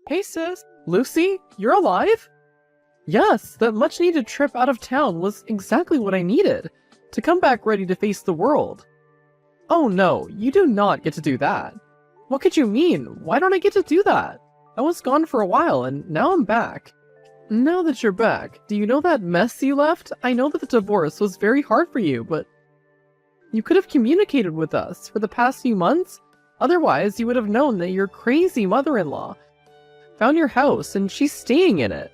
Hey sis, Lucy, you're alive? Yes, that much needed trip out of town was exactly what I needed, to come back ready to face the world. Oh no, you do not get to do that. What could you mean? Why don't I get to do that? I was gone for a while and now I'm back. Now that you're back, do you know that mess you left? I know that the divorce was very hard for you, but you could have communicated with us for the past few months. Otherwise, you would have known that your crazy mother-in-law found your house and she's staying in it.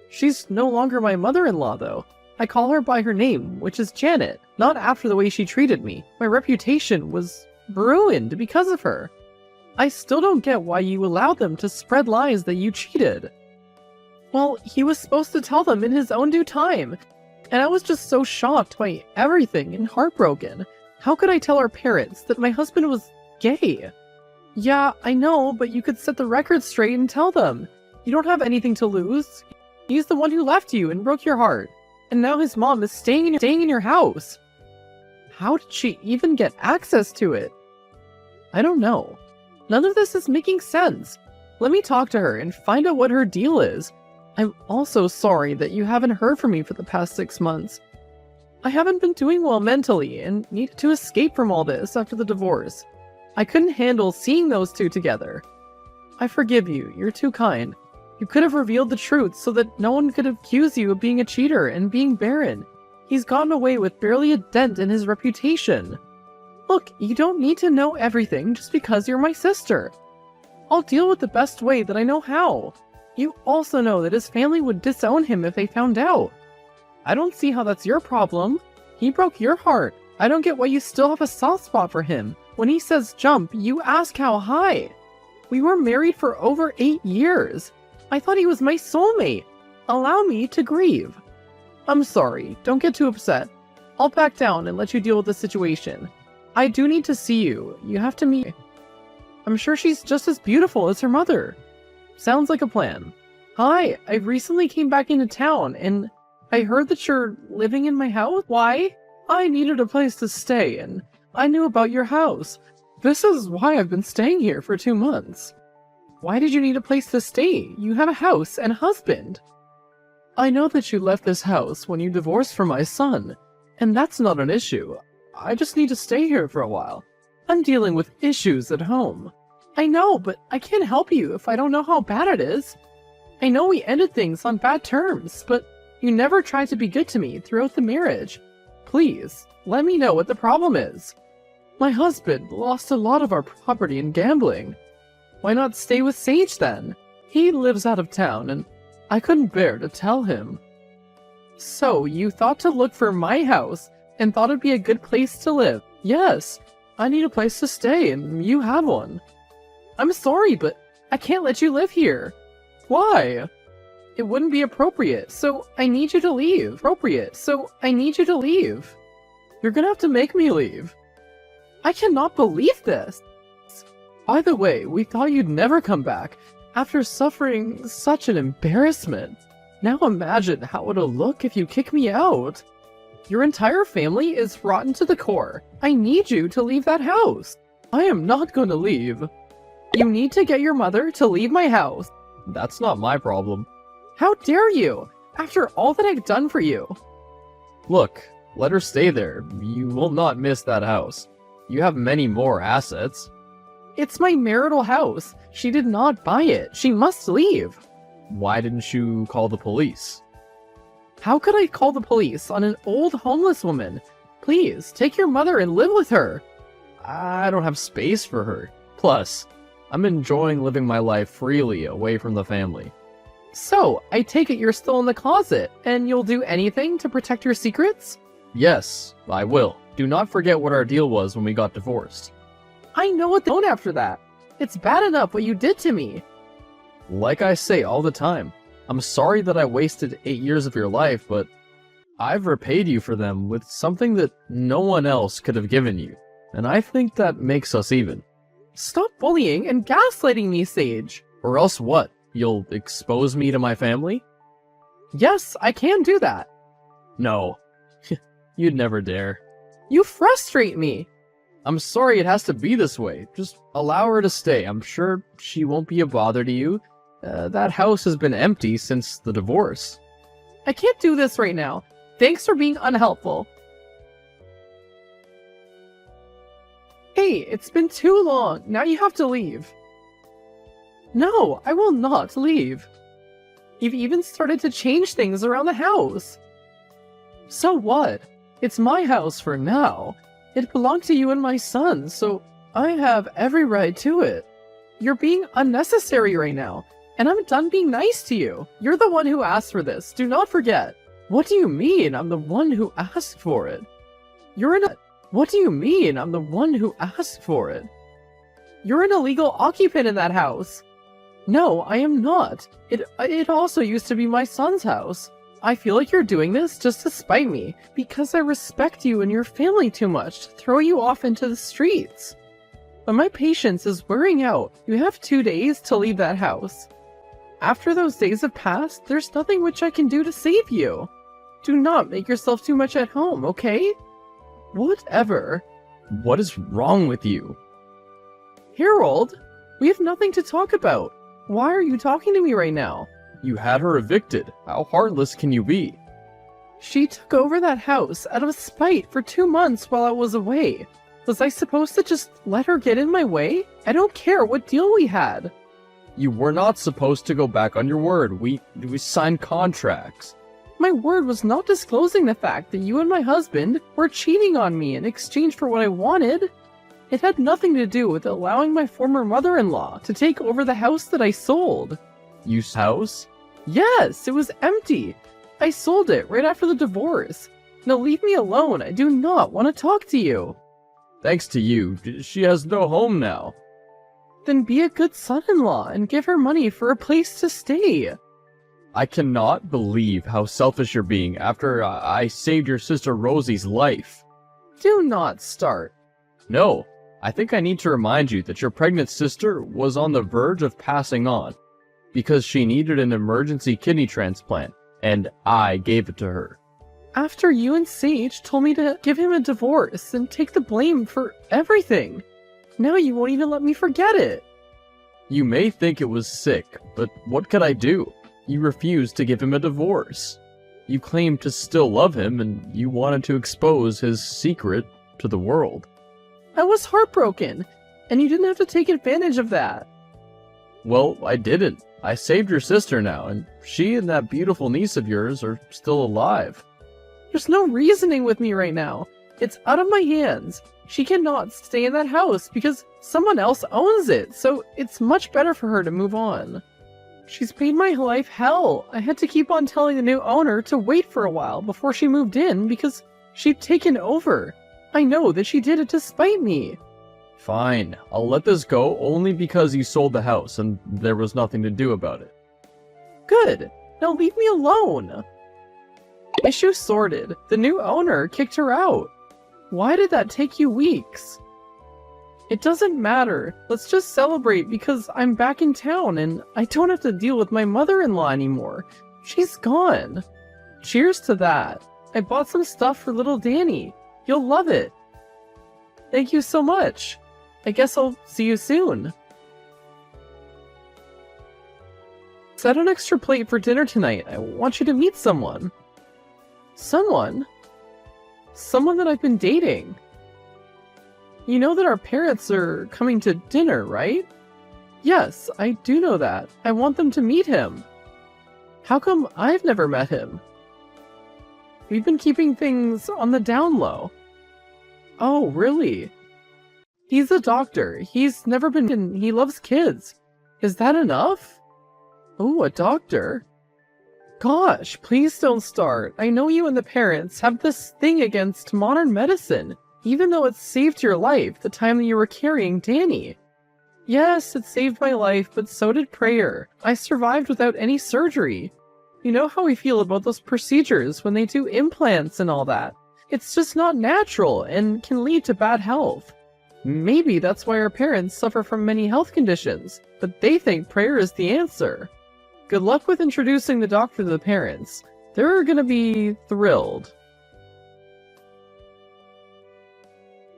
She's no longer my mother-in-law though. I call her by her name, which is Janet, not after the way she treated me. My reputation was ruined because of her. I still don't get why you allowed them to spread lies that you cheated. Well, he was supposed to tell them in his own due time, and I was just so shocked by everything and heartbroken. How could I tell our parents that my husband was gay? Yeah, I know, but you could set the record straight and tell them. You don't have anything to lose. He's the one who left you and broke your heart. And now his mom is staying in your house. How did she even get access to it? I don't know. None of this is making sense. Let me talk to her and find out what her deal is. I'm also sorry that you haven't heard from me for the past 6 months. I haven't been doing well mentally and needed to escape from all this after the divorce. I couldn't handle seeing those two together. I forgive you. You're too kind. You could have revealed the truth so that no one could accuse you of being a cheater and being barren. He's gotten away with barely a dent in his reputation. Look, you don't need to know everything just because you're my sister. I'll deal with the best way that I know how. You also know that his family would disown him if they found out. I don't see how that's your problem. He broke your heart. I don't get why you still have a soft spot for him. When he says jump, you ask how high. We were married for over 8 years. I thought he was my soulmate. Allow me to grieve. I'm sorry. Don't get too upset. I'll back down and let you deal with the situation. I do need to see you. You have to meet me. I'm sure she's just as beautiful as her mother. Sounds like a plan. Hi, I recently came back into town and I heard that you're living in my house. Why? I needed a place to stay and I knew about your house. This is why I've been staying here for 2 months. Why did you need a place to stay? You have a house and a husband. I know that you left this house when you divorced from my son, and that's not an issue. I just need to stay here for a while. I'm dealing with issues at home. I know, but I can't help you if I don't know how bad it is. I know we ended things on bad terms, but you never tried to be good to me throughout the marriage. Please, let me know what the problem is. My husband lost a lot of our property in gambling. Why not stay with Sage then? He lives out of town and I couldn't bear to tell him. So you thought to look for my house and thought it'd be a good place to live? Yes, I need a place to stay and you have one. I'm sorry, but I can't let you live here. Why? It wouldn't be appropriate, so I need you to leave. You're gonna have to make me leave. I cannot believe this. By the way, we thought you'd never come back after suffering such an embarrassment. Now imagine how it'll look if you kick me out. Your entire family is rotten to the core. I need you to leave that house. I am not going to leave. You need to get your mother to leave my house. That's not my problem. How dare you, after all that I've done for you? Look, let her stay there. You will not miss that house. You have many more assets. It's my marital house. She did not buy it. She must leave. Why didn't you call the police? How could I call the police on an old homeless woman? Please, take your mother and live with her. I don't have space for her. Plus, I'm enjoying living my life freely away from the family. So, I take it you're still in the closet, and you'll do anything to protect your secrets? Yes, I will. Do not forget what our deal was when we got divorced. I know what they own after that. It's bad enough what you did to me. Like I say all the time, I'm sorry that I wasted 8 years of your life, but I've repaid you for them with something that no one else could have given you, and I think that makes us even. Stop bullying and gaslighting me, Sage. Or else what? You'll expose me to my family? Yes, I can do that. No, you'd never dare. You frustrate me. I'm sorry it has to be this way. Just allow her to stay. I'm sure she won't be a bother to you. That house has been empty since the divorce. I can't do this right now. Thanks for being unhelpful. Hey, it's been too long. Now you have to leave. No, I will not leave. You've even started to change things around the house. So what? It's my house for now. It belonged to you and my son, so I have every right to it. You're being unnecessary right now, and I'm done being nice to you. You're the one who asked for this, do not forget. What do you mean I'm the one who asked for it? What do you mean I'm the one who asked for it? You're an illegal occupant in that house. No, I am not. It also used to be my son's house. I feel like you're doing this just to spite me, because I respect you and your family too much to throw you off into the streets. But my patience is wearing out. You have 2 days to leave that house. After those days have passed, there's nothing which I can do to save you. Do not make yourself too much at home, okay? Whatever. What is wrong with you? Harold, we have nothing to talk about. Why are you talking to me right now? You had her evicted. How heartless can you be? She took over that house out of spite for 2 months while I was away. Was I supposed to just let her get in my way? I don't care what deal we had. You were not supposed to go back on your word. We signed contracts. My word was not disclosing the fact that you and my husband were cheating on me in exchange for what I wanted. It had nothing to do with allowing my former mother-in-law to take over the house that I sold. You house? Yes, it was empty. I sold it right after the divorce. Now leave me alone. I do not want to talk to you. Thanks to you, she has no home now. Then be a good son-in-law and give her money for a place to stay. I cannot believe how selfish you're being after I saved your sister Rosie's life. Do not start. No, I think I need to remind you that your pregnant sister was on the verge of passing on because she needed an emergency kidney transplant, and I gave it to her. After you and Sage told me to give him a divorce and take the blame for everything. Now you won't even let me forget it. You may think it was sick, but what could I do? You refused to give him a divorce. You claimed to still love him, and you wanted to expose his secret to the world. I was heartbroken, and you didn't have to take advantage of that. Well, I didn't. I saved your sister now, and she and that beautiful niece of yours are still alive. There's no reasoning with me right now. It's out of my hands. She cannot stay in that house because someone else owns it, so it's much better for her to move on. She's made my life hell. I had to keep on telling the new owner to wait for a while before she moved in because she'd taken over. I know that she did it to spite me. Fine, I'll let this go only because you sold the house and there was nothing to do about it. Good. Now leave me alone. Issue sorted. The new owner kicked her out. Why did that take you weeks? It doesn't matter. Let's just celebrate because I'm back in town and I don't have to deal with my mother-in-law anymore. She's gone. Cheers to that. I bought some stuff for little Danny. You'll love it. Thank you so much. I guess I'll see you soon. Set an extra plate for dinner tonight. I want you to meet someone. Someone? Someone that I've been dating. You know that our parents are coming to dinner, right? Yes, I do know that. I want them to meet him. How come I've never met him? We've been keeping things on the down low. Oh, really? He's a doctor. He's never been... He loves kids. Is that enough? Oh, a doctor? Gosh, please don't start. I know you and the parents have this thing against modern medicine, even though it saved your life the time that you were carrying Danny. Yes, it saved my life, but so did prayer. I survived without any surgery. You know how we feel about those procedures when they do implants and all that. It's just not natural and can lead to bad health. Maybe that's why our parents suffer from many health conditions, but they think prayer is the answer. Good luck with introducing the doctor to the parents. They're gonna be thrilled.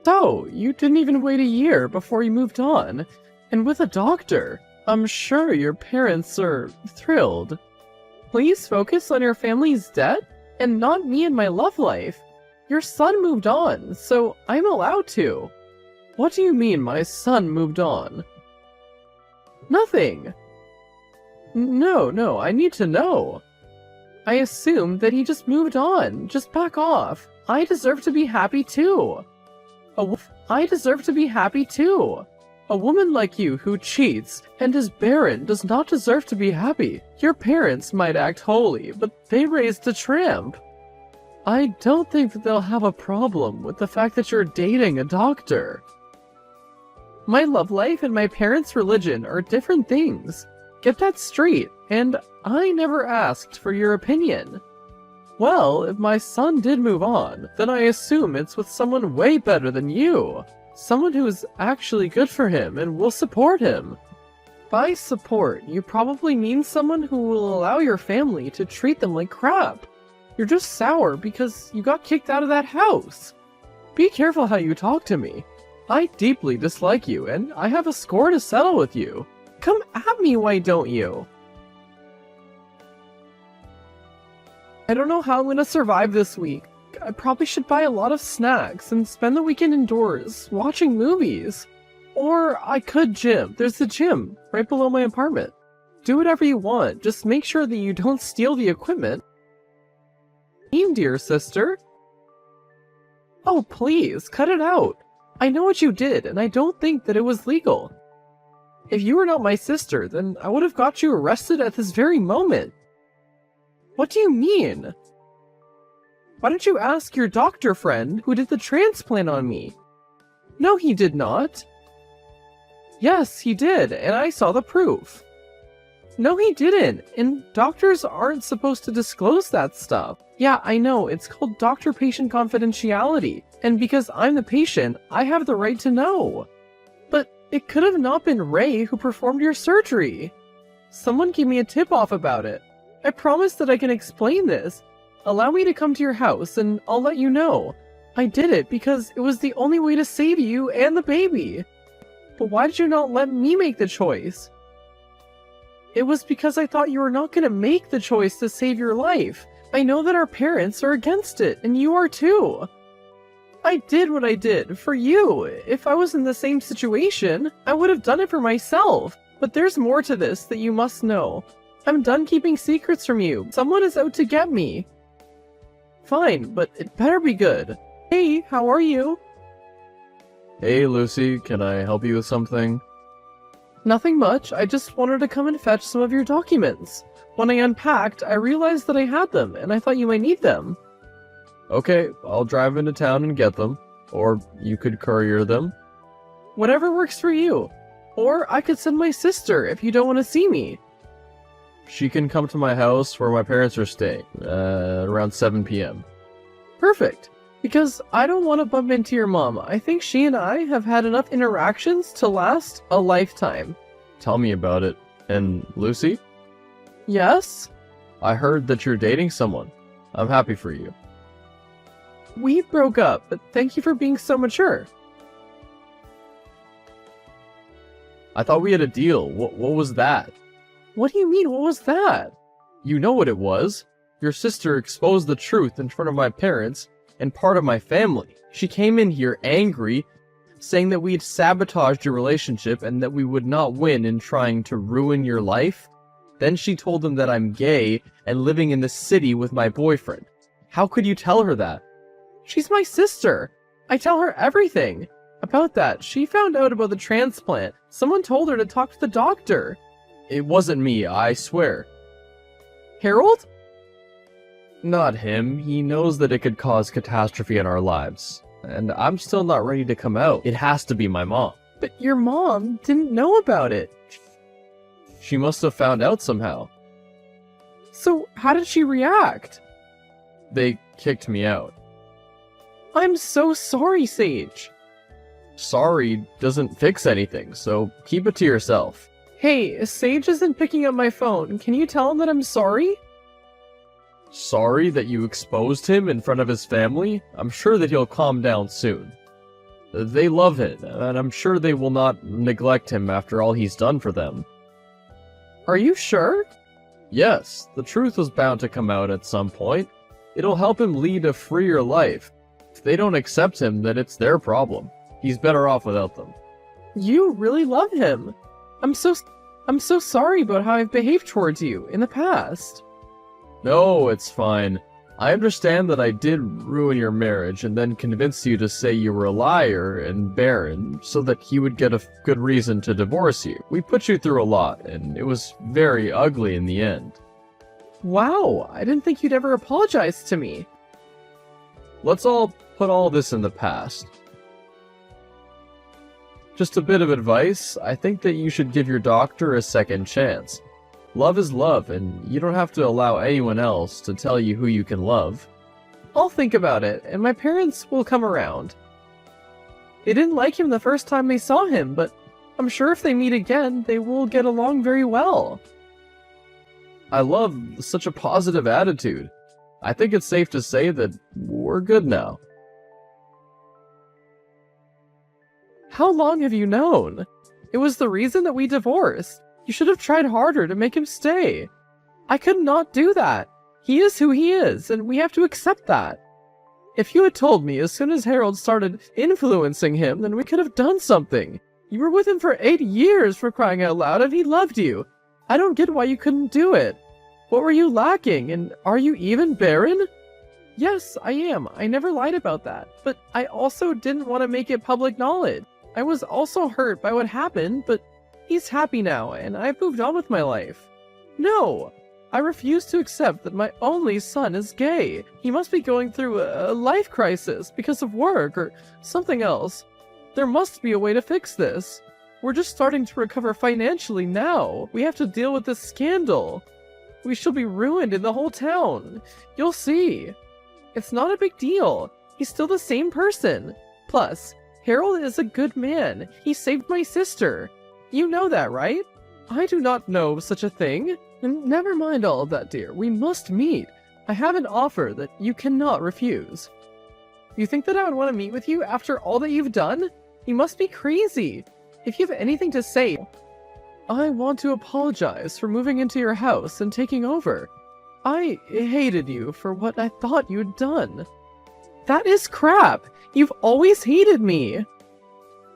So, you didn't even wait a year before you moved on. And with a doctor. I'm sure your parents are thrilled. Please focus on your family's debt and not me and my love life. Your son moved on, so I'm allowed to. What do you mean my son moved on? Nothing. No, I need to know. I assumed that he just moved on. Just back off. I deserve to be happy too. I deserve to be happy too. A woman like you who cheats and is barren does not deserve to be happy. Your parents might act holy, but they raised a tramp. I don't think that they'll have a problem with the fact that you're dating a doctor. My love life and my parents' religion are different things. Get that straight, and I never asked for your opinion. Well, if my son did move on, then I assume it's with someone way better than you. Someone who is actually good for him and will support him. By support, you probably mean someone who will allow your family to treat them like crap. You're just sour because you got kicked out of that house. Be careful how you talk to me. I deeply dislike you, and I have a score to settle with you. Come at me, why don't you? I don't know how I'm gonna survive this week. I probably should buy a lot of snacks and spend the weekend indoors, watching movies. Or I could gym. There's the gym, right below my apartment. Do whatever you want, just make sure that you don't steal the equipment. Dear sister. Oh, please, cut it out. I know what you did, and I don't think that it was legal. If you were not my sister, then I would have got you arrested at this very moment. What do you mean? Why don't you ask your doctor friend who did the transplant on me? No, he did not. Yes, he did, and I saw the proof. No, he didn't, and doctors aren't supposed to disclose that stuff. Yeah, I know, it's called doctor-patient confidentiality, and because I'm the patient, I have the right to know. But it could have not been Ray who performed your surgery. Someone gave me a tip-off about it. I promise that I can explain this. Allow me to come to your house, and I'll let you know. I did it because it was the only way to save you and the baby. But why did you not let me make the choice? It was because I thought you were not going to make the choice to save your life. I know that our parents are against it, and you are too. I did what I did for you. If I was in the same situation, I would have done it for myself. But there's more to this that you must know. I'm done keeping secrets from you. Someone is out to get me. Fine, but it better be good. Hey, how are you? Hey, Lucy, can I help you with something? Nothing much, I just wanted to come and fetch some of your documents. When I unpacked, I realized that I had them, and I thought you might need them. Okay, I'll drive into town and get them. Or you could courier them. Whatever works for you. Or I could send my sister if you don't want to see me. She can come to my house where my parents are staying, around 7 p.m. Perfect. Because I don't want to bump into your mom. I think she and I have had enough interactions to last a lifetime. Tell me about it. And Lucy? Yes? I heard that you're dating someone. I'm happy for you. We broke up, but thank you for being so mature. I thought we had a deal. What was that? What do you mean, what was that? You know what it was. Your sister exposed the truth in front of my parents and part of my family. She came in here angry, saying that we'd sabotaged your relationship and that we would not win in trying to ruin your life. Then she told them that I'm gay and living in the city with my boyfriend. How could you tell her that? She's my sister. I tell her everything. About that, she found out about the transplant. Someone told her to talk to the doctor. It wasn't me, I swear. Harold? Not him. He knows that it could cause catastrophe in our lives. And I'm still not ready to come out. It has to be my mom. But your mom didn't know about it. She must have found out somehow. So how did she react? They kicked me out. I'm so sorry, Sage. Sorry doesn't fix anything, so keep it to yourself. Hey, Sage isn't picking up my phone. Can you tell him that I'm sorry? Sorry that you exposed him in front of his family? I'm sure that he'll calm down soon. They love him, and I'm sure they will not neglect him after all he's done for them. Are you sure? Yes, the truth was bound to come out at some point. It'll help him lead a freer life. If they don't accept him, then it's their problem. He's better off without them. You really love him. I'm so sorry about how I've behaved towards you in the past. No, it's fine. I understand that I did ruin your marriage and then convince you to say you were a liar and barren so that he would get a good reason to divorce you. We put you through a lot, and it was very ugly in the end. Wow, I didn't think you'd ever apologize to me. Let's all put all this in the past. Just a bit of advice, I think that you should give your doctor a second chance. Love is love, and you don't have to allow anyone else to tell you who you can love. I'll think about it, and my parents will come around. They didn't like him the first time they saw him, but I'm sure if they meet again, they will get along very well. I love such a positive attitude. I think it's safe to say that we're good now. How long have you known? It was the reason that we divorced. You should have tried harder to make him stay. I could not do that. He is who he is, and we have to accept that. If you had told me as soon as Harold started influencing him, then we could have done something. You were with him for 8 years, for crying out loud, and he loved you. I don't get why you couldn't do it. What were you lacking, and are you even barren? Yes, I am. I never lied about that. But I also didn't want to make it public knowledge. I was also hurt by what happened, but he's happy now, and I've moved on with my life. No! I refuse to accept that my only son is gay. He must be going through a life crisis because of work or something else. There must be a way to fix this. We're just starting to recover financially now. We have to deal with this scandal. We shall be ruined in the whole town. You'll see. It's not a big deal. He's still the same person. Plus, Harold is a good man. He saved my sister. You know that, right? I do not know such a thing. Never mind all of that, dear. We must meet. I have an offer that you cannot refuse. You think that I would want to meet with you after all that you've done? You must be crazy. If you have anything to say, I want to apologize for moving into your house and taking over. I hated you for what I thought you'd done. That is crap. You've always hated me.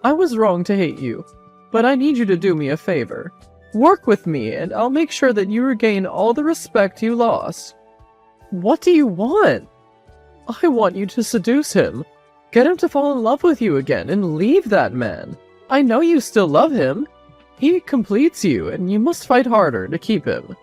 I was wrong to hate you, but I need you to do me a favor. Work with me, and I'll make sure that you regain all the respect you lost. What do you want? I want you to seduce him. Get him to fall in love with you again and leave that man. I know you still love him. He completes you, and you must fight harder to keep him.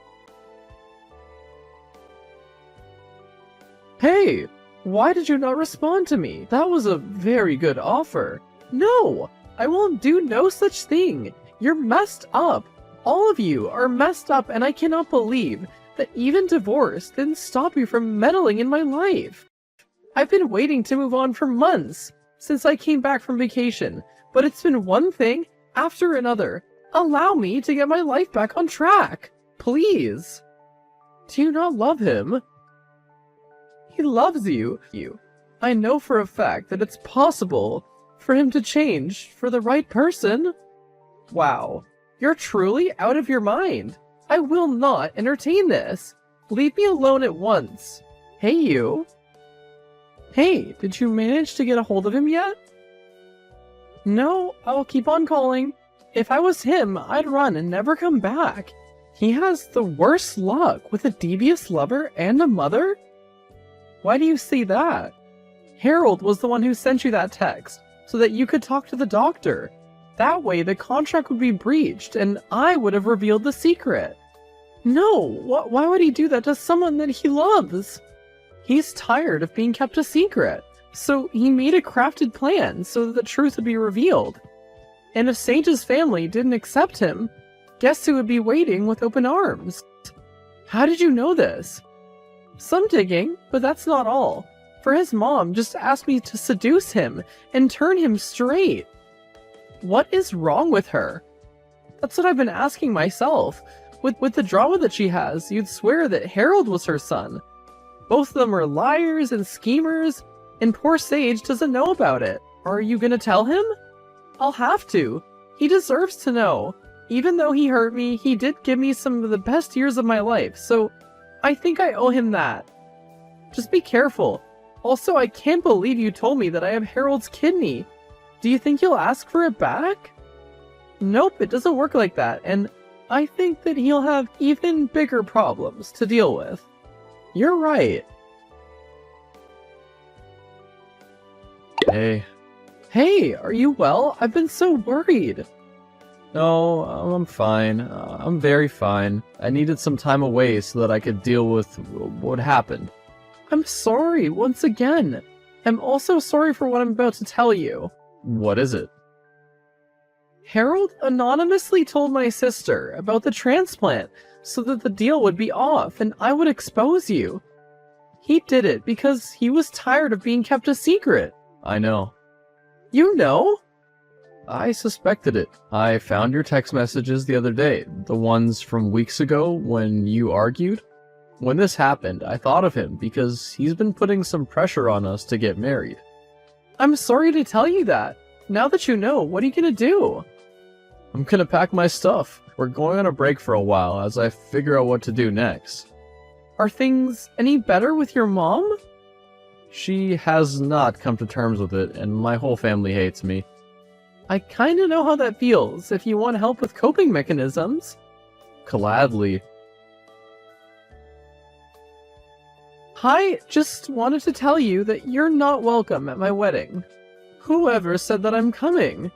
Hey, why did you not respond to me? That was a very good offer. No, I won't do no such thing. You're messed up. All of you are messed up, and I cannot believe that even divorce didn't stop you from meddling in my life. I've been waiting to move on for months since I came back from vacation, but it's been one thing after another. Allow me to get my life back on track, please. Do you not love him? He loves you. I know for a fact that it's possible for him to change for the right person. Wow. You're truly out of your mind. I will not entertain this. Leave me alone at once. Hey, you. Hey, did you manage to get a hold of him yet? No, I'll keep on calling. If I was him, I'd run and never come back. He has the worst luck with a devious lover and a mother? Why do you see that? Harold was the one who sent you that text, so that you could talk to the doctor. That way, the contract would be breached, and I would have revealed the secret. No, why would he do that to someone that he loves? He's tired of being kept a secret, so he made a crafted plan so that the truth would be revealed. And if Sage's family didn't accept him, guess who would be waiting with open arms? How did you know this? Some digging, but that's not all. For his mom just asked me to seduce him and turn him straight. What is wrong with her? That's what I've been asking myself. With the drama that she has, you'd swear that Harold was her son. Both of them are liars and schemers, and poor Sage doesn't know about it. Are you gonna tell him? I'll have to. He deserves to know. Even though he hurt me, he did give me some of the best years of my life, so I think I owe him that. Just be careful. Also, I can't believe you told me that I have Harold's kidney. Do you think he'll ask for it back? Nope, it doesn't work like that, and I think that he'll have even bigger problems to deal with. You're right. Hey. Hey, are you well? I've been so worried. No, I'm fine. I'm very fine. I needed some time away so that I could deal with what happened. I'm sorry once again. I'm also sorry for what I'm about to tell you. What is it? Harold anonymously told my sister about the transplant so that the deal would be off and I would expose you. He did it because he was tired of being kept a secret. I know. You know? I suspected it. I found your text messages the other day, the ones from weeks ago when you argued. When this happened, I thought of him because he's been putting some pressure on us to get married. I'm sorry to tell you that. Now that you know, what are you gonna do? I'm gonna pack my stuff. We're going on a break for a while as I figure out what to do next. Are things any better with your mom? She has not come to terms with it, and my whole family hates me. I kinda know how that feels. If you want help with coping mechanisms. Gladly. Hi, just wanted to tell you that you're not welcome at my wedding. Whoever said that I'm coming?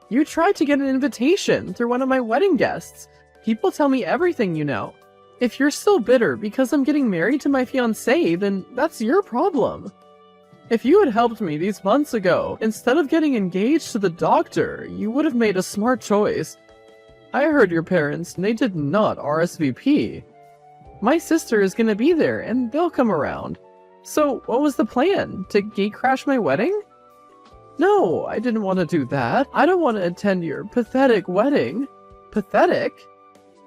You tried to get an invitation through one of my wedding guests. People tell me everything you know. If you're still bitter because I'm getting married to my fiancé, then that's your problem. If you had helped me these months ago, instead of getting engaged to the doctor, you would have made a smart choice. I heard your parents, and they did not RSVP. My sister is gonna be there, and they'll come around. So, what was the plan? To gatecrash my wedding? No, I didn't want to do that. I don't want to attend your pathetic wedding. Pathetic?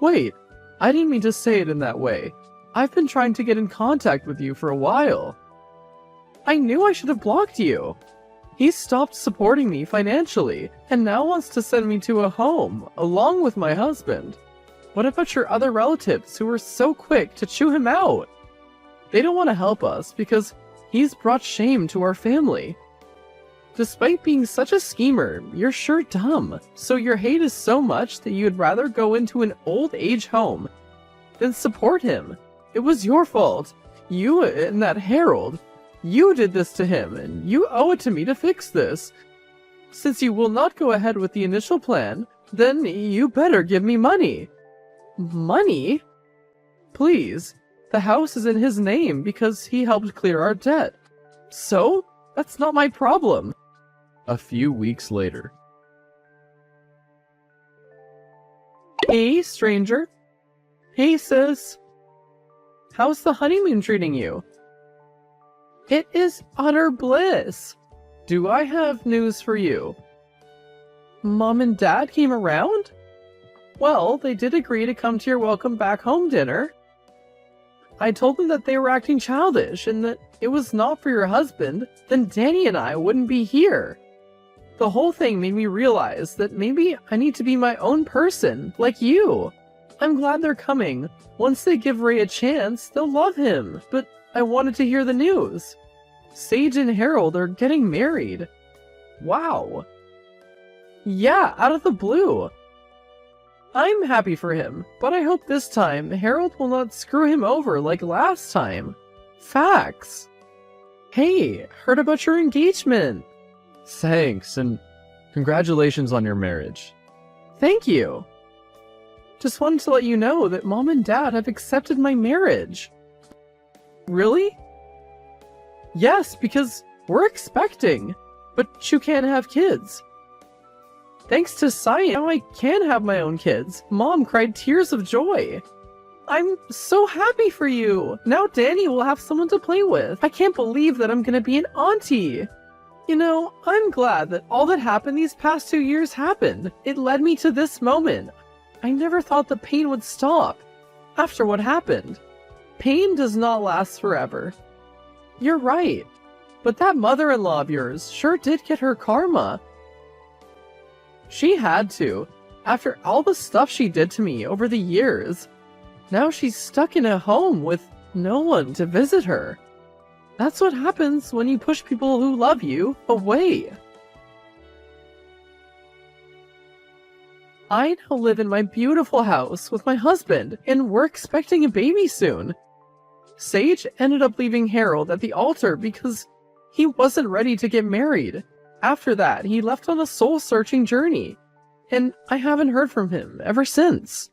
Wait, I didn't mean to say it in that way. I've been trying to get in contact with you for a while. I knew I should have blocked you. He stopped supporting me financially, and now wants to send me to a home, along with my husband. What about your other relatives who were so quick to chew him out? They don't want to help us because he's brought shame to our family. Despite being such a schemer, you're sure dumb, so your hate is so much that you'd rather go into an old age home than support him. It was your fault. You and that Harold. You did this to him, and you owe it to me to fix this. Since you will not go ahead with the initial plan, then you better give me money. Money? Please. The house is in his name because he helped clear our debt. So? That's not my problem. A few weeks later. Hey, stranger. Hey, sis. How's the honeymoon treating you? It is utter bliss. Do I have news for you? Mom and Dad came around? Well, they did agree to come to your welcome back home dinner. I told them that they were acting childish and that it was not for your husband, then Danny and I wouldn't be here. The whole thing made me realize that maybe I need to be my own person, like you. I'm glad they're coming. Once they give Ray a chance, they'll love him. But I wanted to hear the news. Sage and Harold are getting married. Wow. Yeah, out of the blue. I'm happy for him, but I hope this time Harold will not screw him over like last time. Facts. Hey, heard about your engagement. Thanks, and congratulations on your marriage. Thank you. Just wanted to let you know that Mom and Dad have accepted my marriage. Really? Yes, because we're expecting, but you can't have kids. Thanks to science, now I can have my own kids. Mom cried tears of joy. I'm so happy for you. Now Danny will have someone to play with. I can't believe that I'm gonna be an auntie. You know, I'm glad that all that happened these past 2 years happened. It led me to this moment. I never thought the pain would stop after what happened. Pain does not last forever. You're right. But that mother-in-law of yours sure did get her karma. She had to. After all the stuff she did to me over the years, now she's stuck in a home with no one to visit her. That's what happens when you push people who love you away. I now live in my beautiful house with my husband, and we're expecting a baby soon. Sage ended up leaving Harold at the altar because he wasn't ready to get married. After that, he left on a soul-searching journey, and I haven't heard from him ever since.